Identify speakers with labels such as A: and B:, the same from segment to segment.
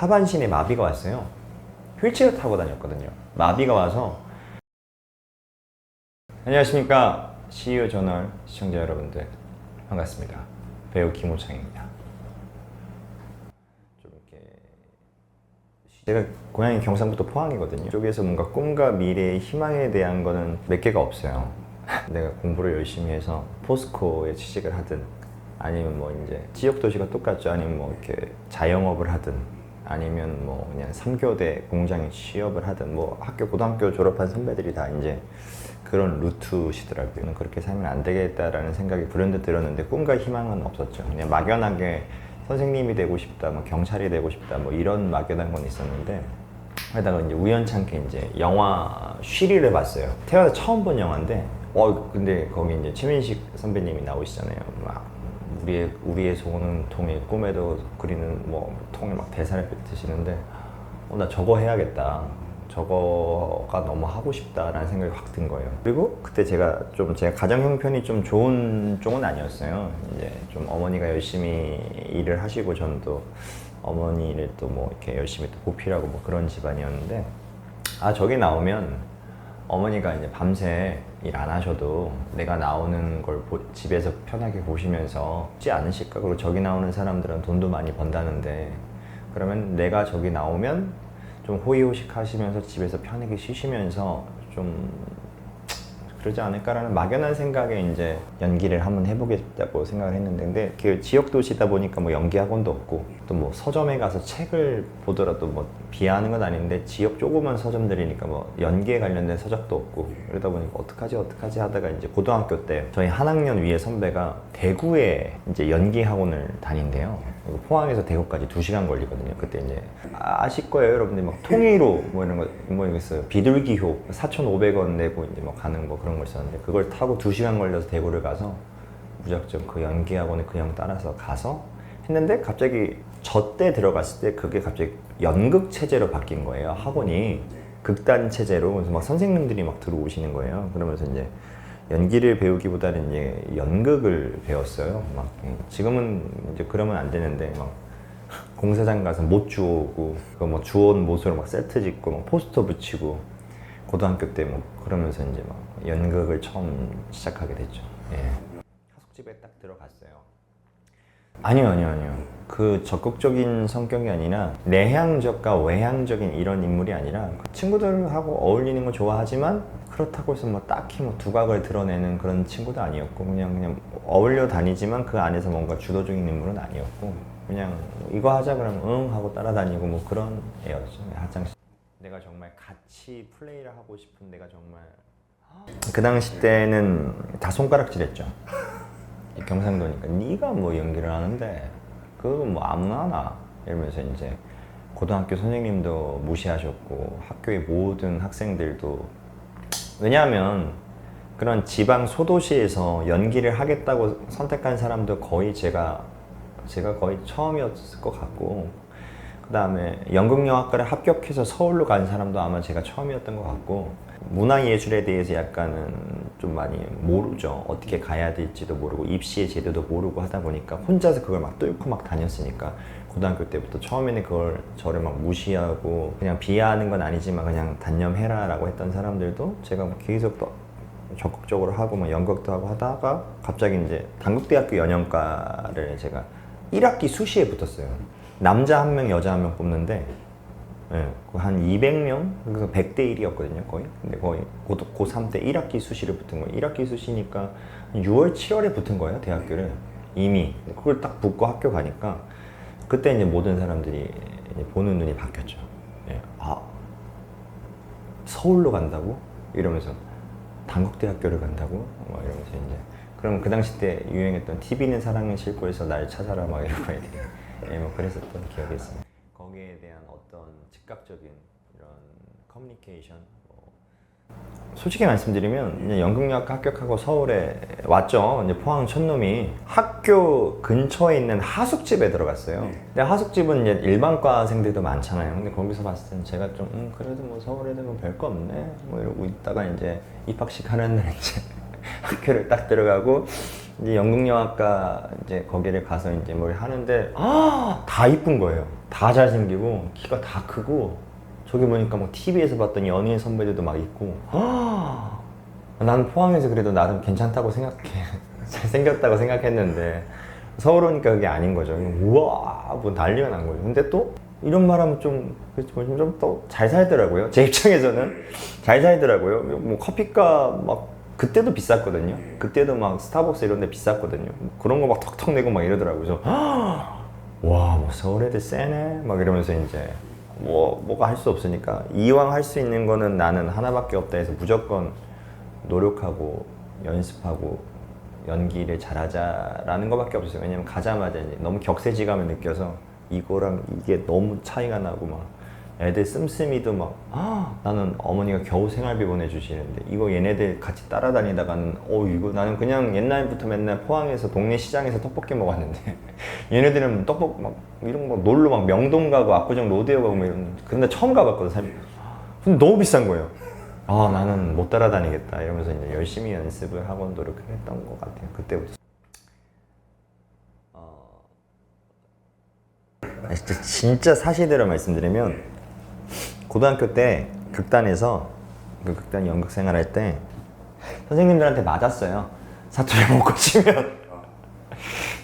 A: 하반신에 마비가 왔어요. 휠체어 타고 다녔거든요. 마비가 와서. 안녕하십니까, CEO 저널 시청자 여러분들, 반갑습니다. 배우 김호창입니다. 좀 이렇게 제가 고향이 경상북도 포항이거든요. 이쪽에서 뭔가 꿈과 미래의 희망에 대한 거는 몇 개가 없어요. 내가 공부를 열심히 해서 포스코에 취직을 하든, 아니면 뭐 이제 지역 도시가 똑같죠. 아니면 뭐 이렇게 자영업을 하든, 아니면 뭐 그냥 3교대 공장에 취업을 하든, 뭐 고등학교 졸업한 선배들이 다 이제 그런 루트시더라고요. 그렇게 살면 안 되겠다라는 생각이 불현듯 들었는데, 꿈과 희망은 없었죠. 그냥 막연하게 선생님이 되고 싶다, 뭐 경찰이 되고 싶다, 뭐 이런 막연한 건 있었는데, 하다가 이제 우연찮게 이제 영화 쉬리를 봤어요. 태어나서 처음 본 영화인데, 근데 거기 이제 최민식 선배님이 나오시잖아요. 막 우리의 소원은 통일, 꿈에도 그리는 뭐 통일, 막 대사를 뱉으시는데, 나 저거 해야겠다. 저거가 너무 하고 싶다라는 생각이 확 든 거예요. 그리고 그때 제가 가정 형편이 좀 좋은 쪽은 아니었어요. 이제 좀 어머니가 열심히 일을 하시고, 저는 또 어머니를 또 뭐 이렇게 열심히 또 보필하고 뭐 그런 집안이었는데, 저기 나오면 어머니가 이제 밤새 일 안 하셔도 내가 나오는 걸 집에서 편하게 보시면서 쉽지 않으실까? 그리고 저기 나오는 사람들은 돈도 많이 번다는데, 그러면 내가 저기 나오면 좀 호의호식 하시면서 집에서 편하게 쉬시면서 좀 그러지 않을까라는 막연한 생각에 이제 연기를 한번 해보겠다고 생각을 했는데, 근데 그 지역 도시다 보니까 뭐 연기 학원도 없고, 또 뭐 서점에 가서 책을 보더라도 뭐 비하하는 건 아닌데, 지역 조그만 서점들이니까 뭐 연기에 관련된 서적도 없고, 그러다 보니까 어떡하지 하다가 이제 고등학교 때 저희 한 학년 위에 선배가 대구에 이제 연기 학원을 다닌대요. 포항에서 대구까지 2시간 걸리거든요. 그때 이제 아실 거예요, 여러분들. 막 통일호 뭐 이런 거 뭐 있어요. 비둘기호 4,500원 내고 이제 뭐 가는 뭐 그런 거 있었는데, 그걸 타고 2시간 걸려서 대구를 가서 무작정 그 연기 학원에 그냥 따라서 가서 했는데, 갑자기 저 때 들어갔을 때 그게 갑자기 연극 체제로 바뀐 거예요. 학원이 극단 체제로. 그래서 막 선생님들이 막 들어오시는 거예요. 그러면서 이제 연기를 배우기보다는 이제 연극을 배웠어요. 막 지금은 이제 그러면 안 되는데, 막 공사장 가서 못 주워오고, 그 뭐 주워온 못으로 막 세트 짓고, 막 포스터 붙이고, 고등학교 때 뭐 그러면서 이제 막 연극을 처음 시작하게 됐죠. 예. 하숙집에 딱 들어갔어요. 아니요. 그 적극적인 성격이 아니라 내향적과 외향적인 이런 인물이 아니라, 친구들하고 어울리는 거 좋아하지만 그렇다고 해서 뭐 딱히 뭐 두각을 드러내는 그런 친구도 아니었고, 그냥 어울려 다니지만 그 안에서 뭔가 주도적인 인물은 아니었고, 그냥 이거 하자 그러면 응 하고 따라다니고 뭐 그런 애였죠. 학창시 내가 정말 같이 플레이를 하고 싶은, 내가 정말 그 당시 때는 다 손가락질했죠. 경상도니까 네가 뭐 연기를 하는데 그거 뭐 아무나 하나 이러면서 이제 고등학교 선생님도 무시하셨고, 학교의 모든 학생들도. 왜냐하면 그런 지방 소도시에서 연기를 하겠다고 선택한 사람도 거의 제가 거의 처음이었을 것 같고, 그 다음에 연극영화과를 합격해서 서울로 간 사람도 아마 제가 처음이었던 것 같고, 문화예술에 대해서 약간은 좀 많이 모르죠. 어떻게 가야 될지도 모르고, 입시의 제도도 모르고 하다 보니까 혼자서 그걸 막 뚫고 막 다녔으니까, 고등학교 때부터 처음에는 저를 막 무시하고, 그냥 비하하는 건 아니지만 그냥 단념해라 라고 했던 사람들도 제가 뭐 계속 또 적극적으로 하고 뭐 연극도 하고 하다가, 갑자기 이제 단국대학교 연영과를 제가 1학기 수시에 붙었어요. 남자 1명, 여자 1명 뽑는데, 예, 한 200명? 그래서 100대 1이었거든요, 거의. 근데 거의 고3 때 1학기 수시를 붙은 거예요. 1학기 수시니까 6월, 7월에 붙은 거예요, 대학교를. 이미. 그걸 딱 붙고 학교 가니까, 그때 이제 모든 사람들이 이제 보는 눈이 바뀌었죠. 예, 서울로 간다고? 이러면서, 단국대학교를 간다고? 막 이러면서 이제. 그럼 그 당시 때 유행했던 TV는 사랑을 싣고에서 날 찾아라 막 이러고 예, 뭐 그랬었던 기억이 있습니다. 거기에 대한 어떤 즉각적인 이런 커뮤니케이션, 솔직히 말씀드리면 이제 연극영화과 합격하고 서울에 왔죠. 이제 포항 촌놈이 학교 근처에 있는 하숙집에 들어갔어요. 근데 하숙집은 이제 일반과생들도 많잖아요. 근데 거기서 봤을 때는 제가 좀 그래도 뭐 서울에도 뭐 별거 없네 뭐 이러고 있다가, 이제 입학식 하는 날 이제 학교를 딱 들어가고, 이제 연극영화과 이제 거기를 가서 이제 뭘 하는데 다 이쁜 거예요. 다 잘생기고 키가 다 크고 저기 보니까 막 TV에서 봤던 연예인 선배들도 막 있고 나는 포항에서 그래도 나름 괜찮다고 생각해. 잘생겼다고 생각했는데 서울 오니까 그게 아닌 거죠. 우와 뭐 난리가 난 거죠. 근데 또 이런 말하면 좀 또 잘 살더라고요. 제 입장에서는 잘 살더라고요. 뭐 커피값 막 그때도 비쌌거든요. 그때도 막 스타벅스 이런 데 비쌌거든요. 그런 거 막 턱턱 내고 막 이러더라고요. 그래서 와, 뭐 서울 애들 세네? 막 이러면서 이제 뭐가 할 수 없으니까 이왕 할 수 있는 거는 나는 하나밖에 없다 해서 무조건 노력하고 연습하고 연기를 잘하자라는 거밖에 없었어요. 왜냐면 가자마자 이제 너무 격세지감을 느껴서 이거랑 이게 너무 차이가 나고 막 애들 씀씀이도 막 나는 어머니가 겨우 생활비 보내주시는데 이거 얘네들 같이 따라다니다가는 이거 나는 그냥 옛날부터 맨날 포항에서 동네 시장에서 떡볶이 먹었는데 얘네들은 떡볶이 막 이런 거 놀러 막 명동 가고 압구정 로데오 가고 막 이런 그런데 처음 가봤거든 사실. 근데 너무 비싼 거예요. 나는 못 따라다니겠다 이러면서 이제 열심히 연습을 하고 노력을 했던 것 같아요. 그때부터. 진짜 사실대로 말씀드리면 고등학교 때 극단에서 그 극단 연극 생활할 때 선생님들한테 맞았어요. 사투리 못 고치면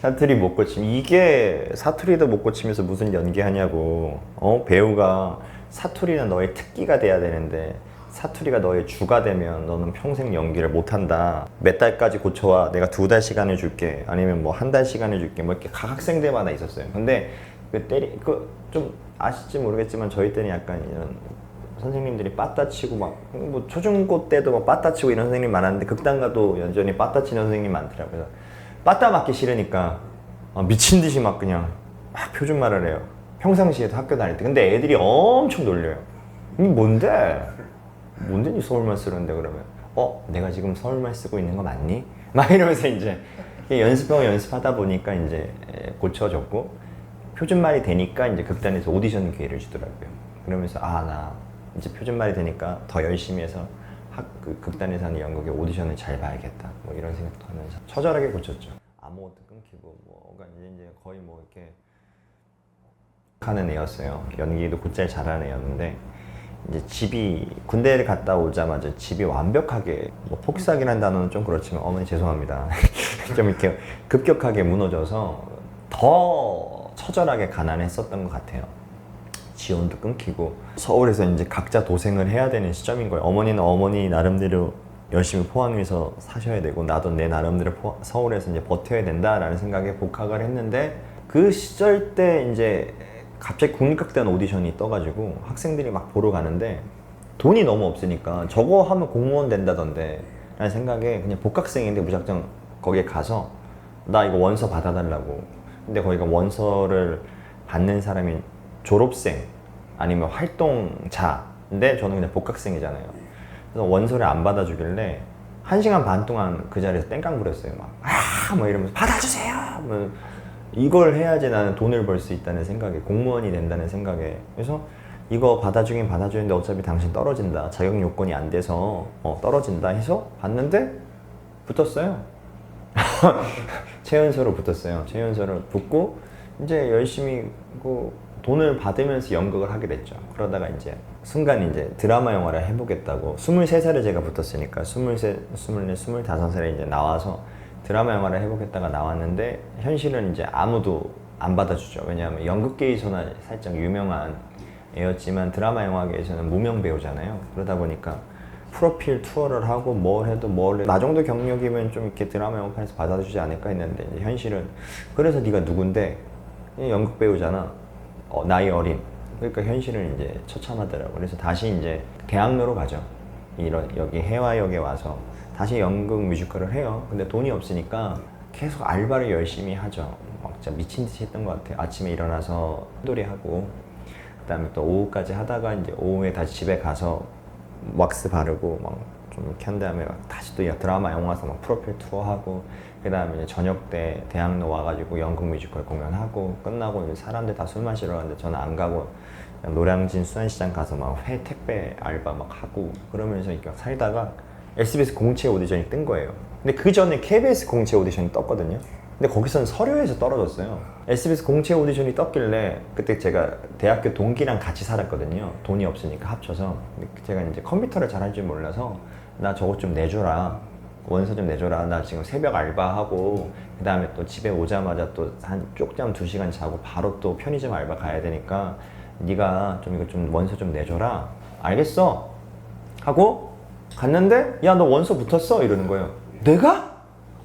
A: 사투리 못 고치면 이게 사투리도 못 고치면서 무슨 연기하냐고. 배우가 사투리는 너의 특기가 돼야 되는데 사투리가 너의 주가 되면 너는 평생 연기를 못한다. 몇 달까지 고쳐와. 내가 2달 시간을 줄게. 아니면 뭐 1달 시간을 줄게. 뭐 이렇게 각 학생들마다 있었어요. 근데 좀 아실지 모르겠지만 저희 때는 약간 이런 선생님들이 빠따치고 막 뭐 초중고 때도 막 빠따치고 이런 선생님 많았는데 극단 가도 여전히 빠따치는 선생님 많더라고요. 빠따 맞기 싫으니까 미친 듯이 막 그냥 막 표준말을 해요. 평상시에도 학교 다닐 때. 근데 애들이 엄청 놀려요. 이게 뭔데 니 서울말 쓰는데 그러면 내가 지금 서울말 쓰고 있는 거 맞니? 막 이러면서 이제 연습하고 연습하다 보니까 이제 고쳐졌고 표준말이 되니까 이제 극단에서 오디션 기회를 주더라고요. 그러면서 나 이제 표준말이 되니까 더 열심히 해서 극단에서 하는 연극의 오디션을 잘 봐야겠다. 뭐 이런 생각도 하면서 처절하게 고쳤죠. 아무것도 끊기고 뭐가 이제 거의 뭐 이렇게 하는 애였어요. 연기도 곧잘 잘하는 애였는데 이제 집이 군대를 갔다 오자마자 집이 완벽하게 폭삭이라는 단어는 좀 그렇지만 어머니 죄송합니다. 좀 이렇게 급격하게 무너져서 더 처절하게 가난했었던 것 같아요. 지원도 끊기고 서울에서 이제 각자 도생을 해야 되는 시점인 거예요. 어머니는 어머니 나름대로 열심히 포항에서 사셔야 되고 나도 내 나름대로 서울에서 이제 버텨야 된다라는 생각에 복학을 했는데 그 시절 때 이제 갑자기 국립극단 오디션이 떠가지고 학생들이 막 보러 가는데 돈이 너무 없으니까 저거 하면 공무원 된다던데 라는 생각에 그냥 복학생인데 무작정 거기에 가서 나 이거 원서 받아달라고. 근데 거기가 원서를 받는 사람이 졸업생 아니면 활동자인데 저는 그냥 복학생이잖아요. 그래서 원서를 안 받아주길래 1시간 반 동안 그 자리에서 땡깡 부렸어요. 막 이러면서 받아주세요. 뭐 이걸 해야지 나는 돈을 벌 수 있다는 생각에 공무원이 된다는 생각에 그래서 이거 받아주긴 받아주는데 어차피 당신 떨어진다. 자격 요건이 안 돼서 떨어진다 해서 봤는데 붙었어요. 최연소로 붙었어요. 최연소로 붙고 이제 열심히 돈을 받으면서 연극을 하게 됐죠. 그러다가 이제 순간 이제 드라마 영화를 해보겠다고 23살에 제가 붙었으니까 23, 24, 25살에 이제 나와서 드라마 영화를 해보겠다가 나왔는데 현실은 이제 아무도 안 받아주죠. 왜냐하면 연극계에서는 살짝 유명한 애였지만 드라마 영화계에서는 무명 배우잖아요. 그러다 보니까 프로필 투어를 하고 뭘 해도 나 정도 경력이면 좀 이렇게 드라마 영화판에서 받아주지 않을까 했는데 이제 현실은 그래서 네가 누군데 연극 배우잖아. 나이 어린. 그러니까 현실은 이제 처참하더라고. 그래서 다시 이제 대학로로 가죠. 여기 해화역에 와서 다시 연극 뮤지컬을 해요. 근데 돈이 없으니까 계속 알바를 열심히 하죠. 막 진짜 미친 듯이 했던 것 같아요. 아침에 일어나서 한도리 하고 그다음에 또 오후까지 하다가 이제 오후에 다시 집에 가서 왁스 바르고 막 좀 이렇게 한 다음에 다시 또 드라마 영화에서 막 프로필 투어하고 그다음에 이제 저녁 때 대학로 와가지고 연극 뮤지컬 공연하고 끝나고 이제 사람들 다 술 마시러 가는데 저는 안 가고 그냥 노량진 수산시장 가서 막 회 택배 알바 막 하고 그러면서 이렇게 살다가 SBS 공채 오디션이 뜬 거예요. 근데 그 전에 KBS 공채 오디션이 떴거든요. 근데 거기서는 서류에서 떨어졌어요. SBS 공채 오디션이 떴길래 그때 제가 대학교 동기랑 같이 살았거든요. 돈이 없으니까 합쳐서. 근데 제가 이제 컴퓨터를 잘할 줄 몰라서 나 저것 좀 내줘라. 원서 좀 내줘라. 나 지금 새벽 알바하고 그 다음에 또 집에 오자마자 또 한 쪽잠 2시간 자고 바로 또 편의점 알바 가야 되니까 네가 좀 이거 좀 원서 좀 내줘라. 알겠어. 하고 갔는데 야 너 원서 붙었어? 이러는 거예요. 내가?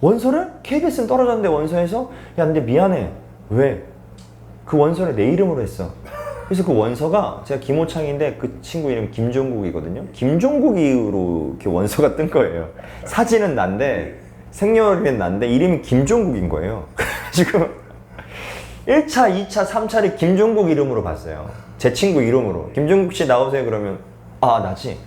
A: 원서를? KBS는 떨어졌는데 원서에서? 야 근데 미안해. 왜? 그 원서를 내 이름으로 했어. 그래서 그 원서가 제가 김호창인데 그 친구 이름 김종국이거든요. 김종국으로 이렇게 원서가 뜬 거예요. 사진은 난데 생년월일은 난데 이름이 김종국인 거예요. 그래가지고 1차, 2차, 3차를 김종국 이름으로 봤어요. 제 친구 이름으로. 김종국 씨 나오세요 그러면 아 나지.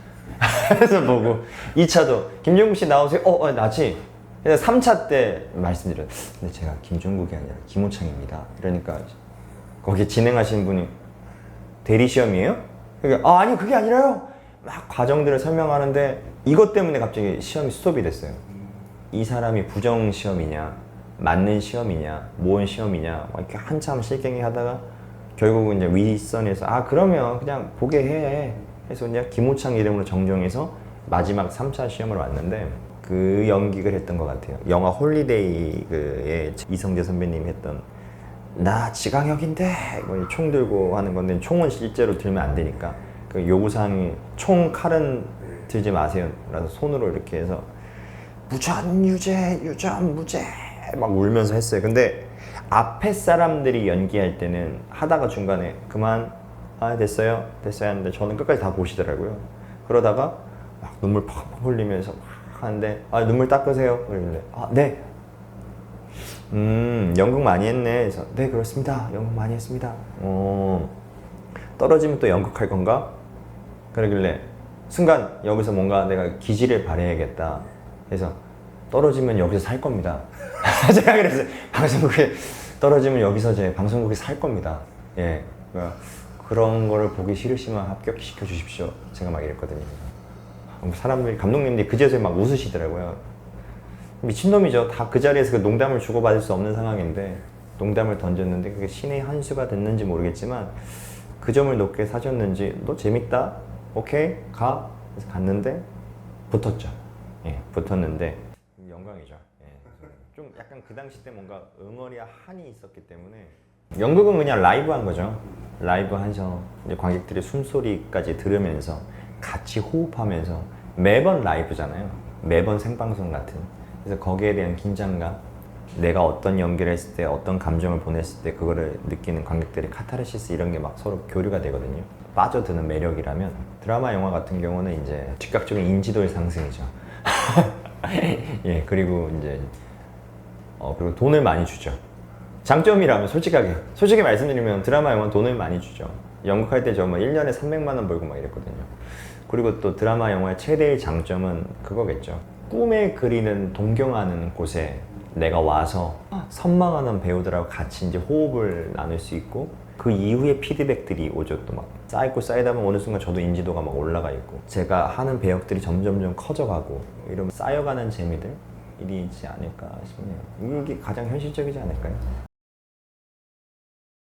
A: 그래서 보고 2차도 김종국 씨 나오세요. 나지. 그래서 3차 때 말씀드려요. 근데 제가 김종국이 아니라 김호창입니다. 이러니까 거기 진행하시는 분이 대리 시험이에요? 그러니까 아니 그게 아니라요. 막 과정들을 설명하는데 이것 때문에 갑자기 시험이 스톱이 됐어요. 이 사람이 부정 시험이냐, 맞는 시험이냐, 모은 시험이냐, 막 이렇게 한참 실갱이 하다가 결국은 이제 윗선에서 그러면 그냥 보게 해. 해서 그냥 김호창 이름으로 정정해서 마지막 3차 시험을 왔는데 그 연기를 했던 것 같아요. 영화 홀리데이에 이성재 선배님이 했던 나 지강혁인데 총 들고 하는 건데 총은 실제로 들면 안 되니까 그 요구사항이 총 칼은 들지 마세요. 라서 손으로 이렇게 해서 무전 유죄 유전 무죄 막 울면서 했어요. 근데 앞에 사람들이 연기할 때는 하다가 중간에 그만 됐어요 하는데 저는 끝까지 다 보시더라고요. 그러다가 막 눈물 팍팍 흘리면서 막 하는데 눈물 닦으세요. 그러길래 네. 연극 많이 했네. 그래서 네 그렇습니다. 연극 많이 했습니다. 떨어지면 또 연극할 건가? 그러길래 순간 여기서 뭔가 내가 기지를 발휘해야겠다. 그래서 떨어지면 여기서 살 겁니다. 제가 그래서 방송국에 떨어지면 여기서 제 방송국에 살 겁니다. 예, 그런 거를 보기 싫으시면 합격시켜 주십시오. 제가 막 이랬거든요. 사람들이 감독님들이 그제서야 막 웃으시더라고요. 미친놈이죠. 다 그 자리에서 그 농담을 주고받을 수 없는 상황인데 농담을 던졌는데 그게 신의 한 수가 됐는지 모르겠지만 그 점을 높게 사셨는지 너 재밌다? 오케이 가? 그래서 갔는데 붙었죠. 예, 붙었는데 영광이죠. 예. 좀 약간 그 당시 때 뭔가 응어리와 한이 있었기 때문에 연극은 그냥 라이브 한 거죠. 라이브 해서 이제 관객들의 숨소리까지 들으면서 같이 호흡하면서 매번 라이브잖아요. 매번 생방송 같은. 그래서 거기에 대한 긴장감, 내가 어떤 연기를 했을 때 어떤 감정을 보냈을 때 그거를 느끼는 관객들의 카타르시스 이런 게 막 서로 교류가 되거든요. 빠져드는 매력이라면 드라마 영화 같은 경우는 이제 즉각적인 인지도의 상승이죠. 예, 그리고 이제 그리고 돈을 많이 주죠. 장점이라면 솔직히 말씀드리면 드라마 영화는 돈을 많이 주죠. 연극할 때 저 뭐 1년에 300만 원 벌고 막 이랬거든요. 그리고 또 드라마 영화의 최대의 장점은 그거겠죠. 꿈에 그리는 동경하는 곳에 내가 와서 선망하는 배우들하고 같이 이제 호흡을 나눌 수 있고 그 이후에 피드백들이 오죠. 또 막 쌓이고 쌓이다 보면 어느 순간 저도 인지도가 막 올라가 있고 제가 하는 배역들이 점점점 커져가고 이런 쌓여가는 재미들이 있지 않을까 싶네요. 이게 가장 현실적이지 않을까요?